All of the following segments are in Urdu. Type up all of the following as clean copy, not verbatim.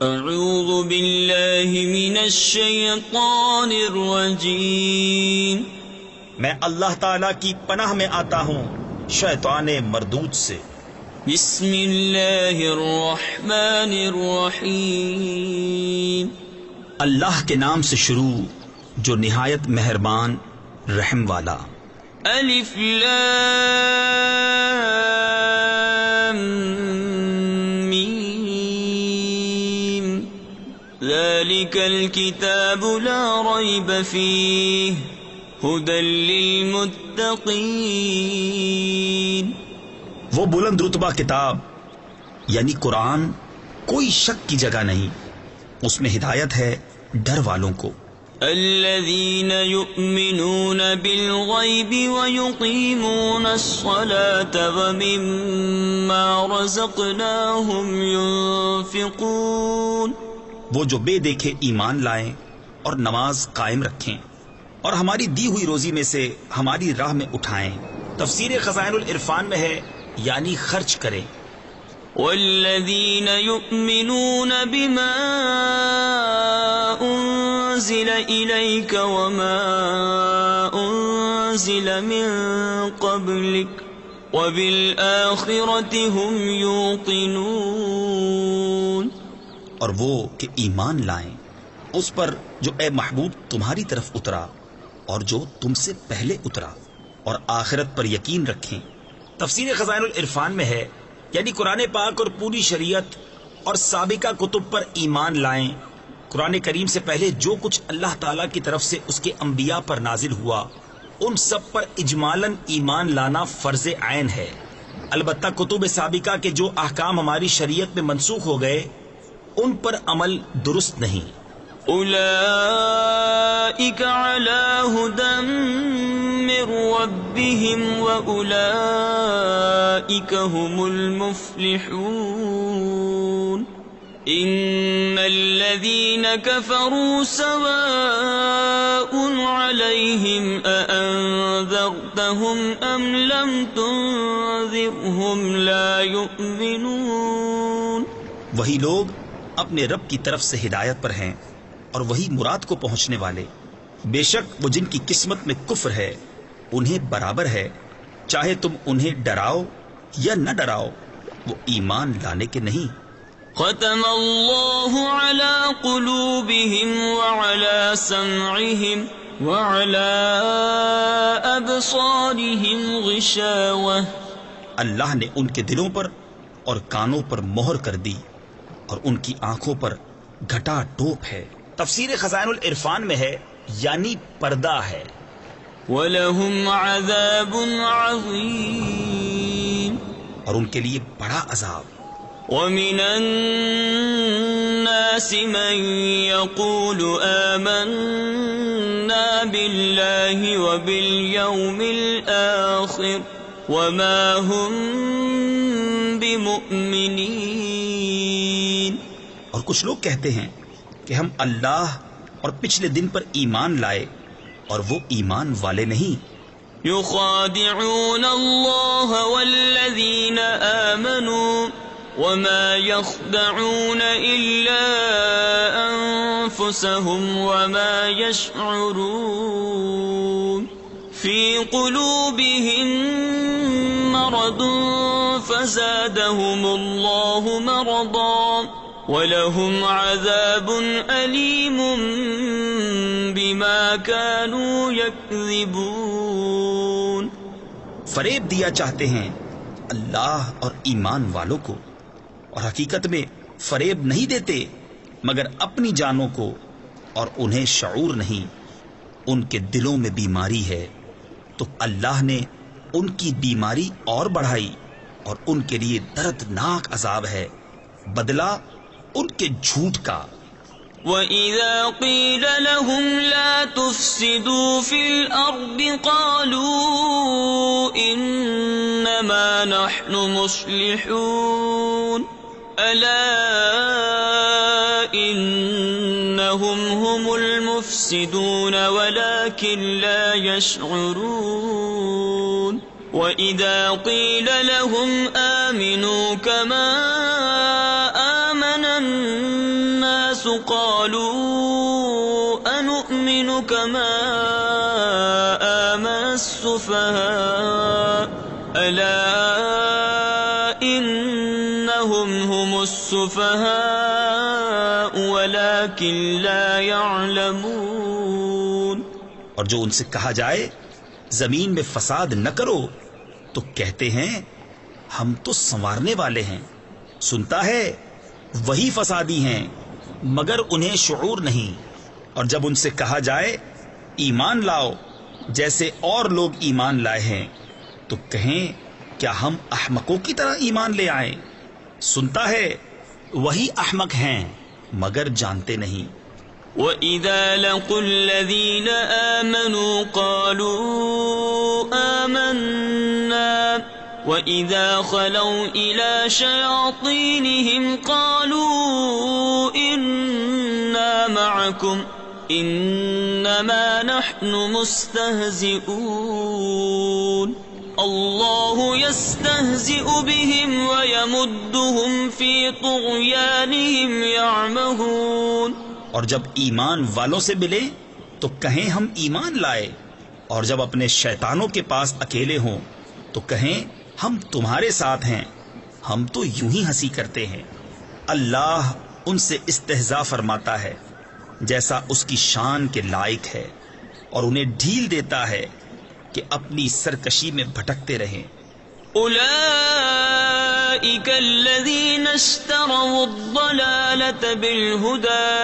اعوذ باللہ من الشیطان الرجیم، میں اللہ تعالی کی پناہ میں آتا ہوں شیطان مردود سے۔ بسم اللہ الرحمن الرحیم، اللہ کے نام سے شروع جو نہایت مہربان رحم والا۔ الف لام میم، ذالک الکتاب لا ریب فیہ ھدی للمتقین۔ وہ بلند رتبہ کتاب یعنی قرآن کوئی شک کی جگہ نہیں، اس میں ہدایت ہے ڈر والوں کو۔ الذین یؤمنون بالغیب ویقیمون الصلاة ومما رزقناہم ینفقون۔ وہ جو بے دیکھے ایمان لائیں اور نماز قائم رکھیں اور ہماری دی ہوئی روزی میں سے ہماری راہ میں اٹھائیں۔ تفسیر خزائن العرفان میں ہے یعنی خرچ کریں۔ والذین یؤمنون بما انزل الیک وما انزل من قبلک وبالآخرۃ هم یوقنون۔ اور وہ کہ ایمان لائیں اس پر جو اے محبوب تمہاری طرف اترا اور جو تم سے پہلے اترا، اور آخرت پر یقین رکھیں۔ تفسیر خزائن العرفان میں ہے یعنی قرآن پاک اور پوری شریعت اور سابقہ کتب پر ایمان لائیں۔ قرآن کریم سے پہلے جو کچھ اللہ تعالیٰ کی طرف سے اس کے انبیاء پر نازل ہوا ان سب پر اجمالاً ایمان لانا فرض عین ہے۔ البتہ کتب سابقہ کے جو احکام ہماری شریعت میں منسوخ ہو گئے ان پر عمل درست نہیں۔ اولئک علی ھدی من ربہم واولئک هم المفلحون۔ ان الذین کفروا سواء علیہم اانذرتہم ام لم تنذرہم لا یؤمنون۔ وہی لوگ اپنے رب کی طرف سے ہدایت پر ہیں اور وہی مراد کو پہنچنے والے۔ بے شک وہ جن کی قسمت میں کفر ہے انہیں برابر ہے، چاہے تم انہیں ڈراؤ یا نہ ڈراؤ، وہ ایمان لانے کے نہیں۔ ختم اللہ علی قلوبہم وعلی سمعہم وعلی ابصارہم غشاوہ۔ اللہ نے ان کے دلوں پر اور کانوں پر مہر کر دی اور ان کی آنکھوں پر گھٹا ٹوپ ہے۔ تفسیر خزائن العرفان میں ہے یعنی پردہ ہے۔ وَلَهُمْ عَذَابٌ عَظِيمٌ، اور ان کے لیے بڑا عذاب۔ وَمِنَ النَّاسِ مَن يَقُولُ آمَنَّا بِاللَّهِ وَبِالْيَوْمِ الْآخِرِ وَمَا هُمْ بِمُؤْمِنِينَ۔ اور کچھ لوگ کہتے ہیں کہ ہم اللہ اور پچھلے دن پر ایمان لائے اور وہ ایمان والے نہیں۔ يخادعون الله والذين آمنوا وما يخدعون إلا أنفسهم وما يشعرون في قلوبهم مرض فزادهم الله مرضا وَلَهُمْ عَذَابٌ أَلِيمٌ بِمَا كَانُوا يَكْذِبُونَ۔ فریب دیا چاہتے ہیں اللہ اور ایمان والوں کو، اور حقیقت میں فریب نہیں دیتے مگر اپنی جانوں کو، اور انہیں شعور نہیں۔ ان کے دلوں میں بیماری ہے تو اللہ نے ان کی بیماری اور بڑھائی، اور ان کے لیے دردناک عذاب ہے، بدلہ ان کے جھوٹ کا۔ وَإِذَا قِيلَ لَهُمْ لَا تُفْسِدُوا فِي الْأَرْضِ قَالُوا إِنَّمَا نَحْنُ مُصْلِحُونَ أَلَا إِنَّهُمْ هُمُ الْمُفْسِدُونَ وَلَكِنْ لَا يَشْعُرُونَ وَإِذَا قِيلَ لَهُمْ آمِنُوا كَمَا آمَنَ الناس قالوا أنؤمن كما آمن السفهاء ألا إنهم هم السفهاء ولكن لا يعلمون. اور جو ان سے کہا جائے زمین میں فساد نہ کرو تو کہتے ہیں ہم تو سنوارنے والے ہیں. سنتا ہے وہی فسادی ہیں مگر انہیں شعور نہیں. اور جب ان سے کہا جائے ایمان لاؤ جیسے اور لوگ ایمان لائے ہیں تو کہیں کیا ہم احمقوں کی طرح ایمان لے آئیں. سنتا ہے وہی احمق ہیں مگر جانتے نہیں. وَإِذَا لَقُوا الَّذِينَ آمَنُوا قَالُوا آمَنَّا وَإِذَا خَلَوْا إِلَى شَيَاطِينِهِمْ قَالُوا إِنَّا مَعَكُمْ إِنَّمَا نَحْنُ مُسْتَهْزِئُونَ اللَّهُ يَسْتَهْزِئُ بِهِمْ وَيَمُدُّهُمْ فِي طُغْيَانِهِمْ يَعْمَهُونَ. اور جب ایمان والوں سے ملے تو کہیں ہم ایمان لائے، اور جب اپنے شیطانوں کے پاس اکیلے ہوں تو کہیں ہم تمہارے ساتھ ہیں، ہم تو یوں ہی ہنسی کرتے ہیں. اللہ ان سے استہزاء فرماتا ہے جیسا اس کی شان کے لائق ہے، اور انہیں ڈھیل دیتا ہے کہ اپنی سرکشی میں بھٹکتے رہیں. أولئك الذين اشتروا الضلالة بالهدى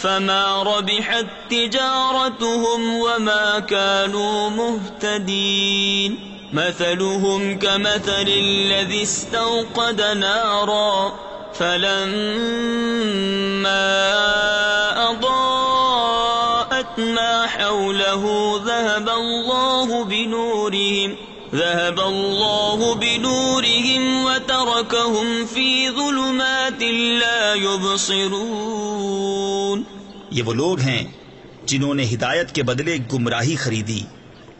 فما ربحت تجارتهم وما كانوا مهتدين. مثلهم كمثل الذي استوقد نارا فلما أضاءت ما حوله ذهب الله بنورهم وتركهم في ظلمات لا يبصرون. یہ وہ لوگ ہیں جنہوں نے ہدایت کے بدلے گمراہی خریدی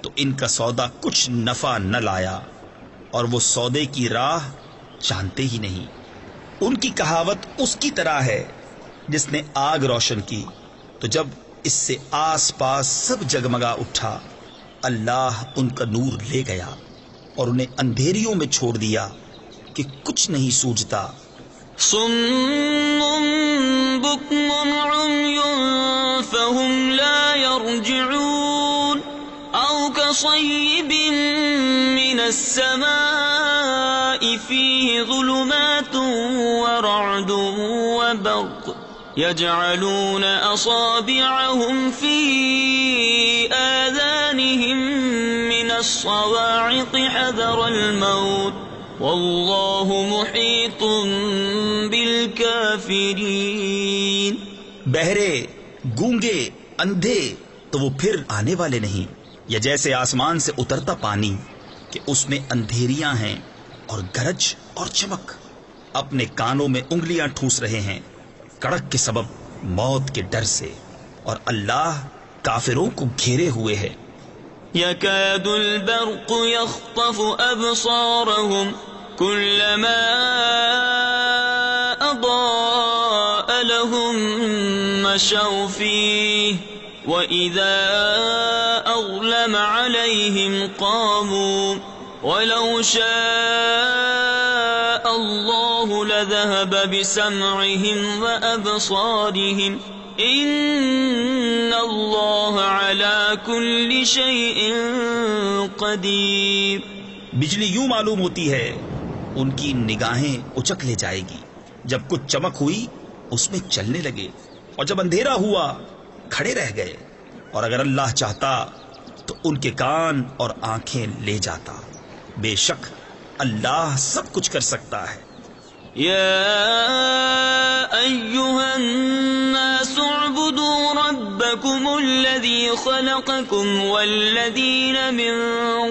تو ان کا سودا کچھ نفع نہ لایا، اور وہ سودے کی راہ جانتے ہی نہیں. ان کی کہاوت اس کی طرح ہے جس نے آگ روشن کی تو جب اس سے آس پاس سب جگمگا اٹھا اللہ ان کا نور لے گیا اور انہیں اندھیریوں میں چھوڑ دیا کہ کچھ نہیں سوجھتا. صم بكم عمي فهم لا يرجعون أو كصيب من السماء فيه ظلمات ورعد وبرق يجعلون أصابعهم في آذانهم من الصواعق حذر الموت واللہ محیط بالکافرین. بہرے، گونگے، اندھے تو وہ پھر آنے والے نہیں، یا جیسے آسمان سے اترتا پانی کہ اس میں اندھیریاں ہیں اور گرج اور چمک. اپنے کانوں میں انگلیاں ٹھوس رہے ہیں کڑک کے سبب موت کے ڈر سے، اور اللہ کافروں کو گھیرے ہوئے ہے. يكاد البرق يخطف أبصارهم كلما أضاء لهم مشوا فيه وإذا أظلم عليهم قاموا ولو شاء الله لذهب بسمعهم وأبصارهم ان اللہ علی کل شیء قدیر. بجلی یوں معلوم ہوتی ہے ان کی نگاہیں اچک لے جائے گی. جب کچھ چمک ہوئی اس میں چلنے لگے، اور جب اندھیرا ہوا کھڑے رہ گئے، اور اگر اللہ چاہتا تو ان کے کان اور آنکھیں لے جاتا. بے شک اللہ سب کچھ کر سکتا ہے. یا ایھا الناس اعبدوا ربکم الذی خلقکم والذین من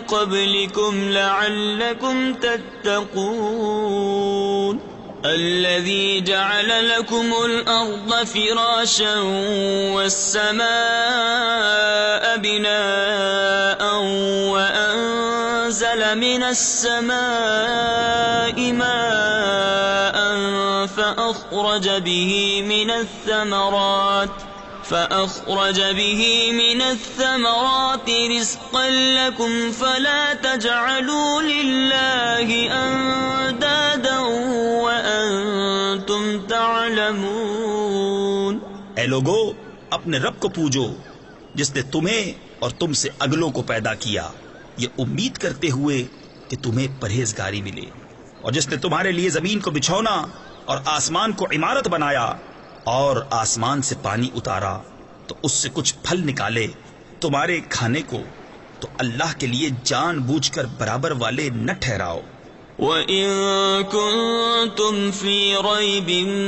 قبلکم لعلکم تتقون. الذي جعل لكم الأرض فراشا والسماء بناء وأنزل من السماء ماء فأخرج به من الثمرات رزقا لكم فلا تجعلوا لله أندادا وأنتم تعلمون. اے لوگو، اپنے رب کو پوجو جس نے تمہیں اور تم سے اگلوں کو پیدا کیا، یہ امید کرتے ہوئے کہ تمہیں پرہیزگاری ملے، اور جس نے تمہارے لیے زمین کو بچھونا اور آسمان کو عمارت بنایا اور آسمان سے پانی اتارا تو اس سے کچھ پھل نکالے تمہارے کھانے کو، تو اللہ کے لیے جان بوجھ کر برابر والے نہ ٹھہراؤ. وَإِن كُنتُمْ فِي رَيْبٍ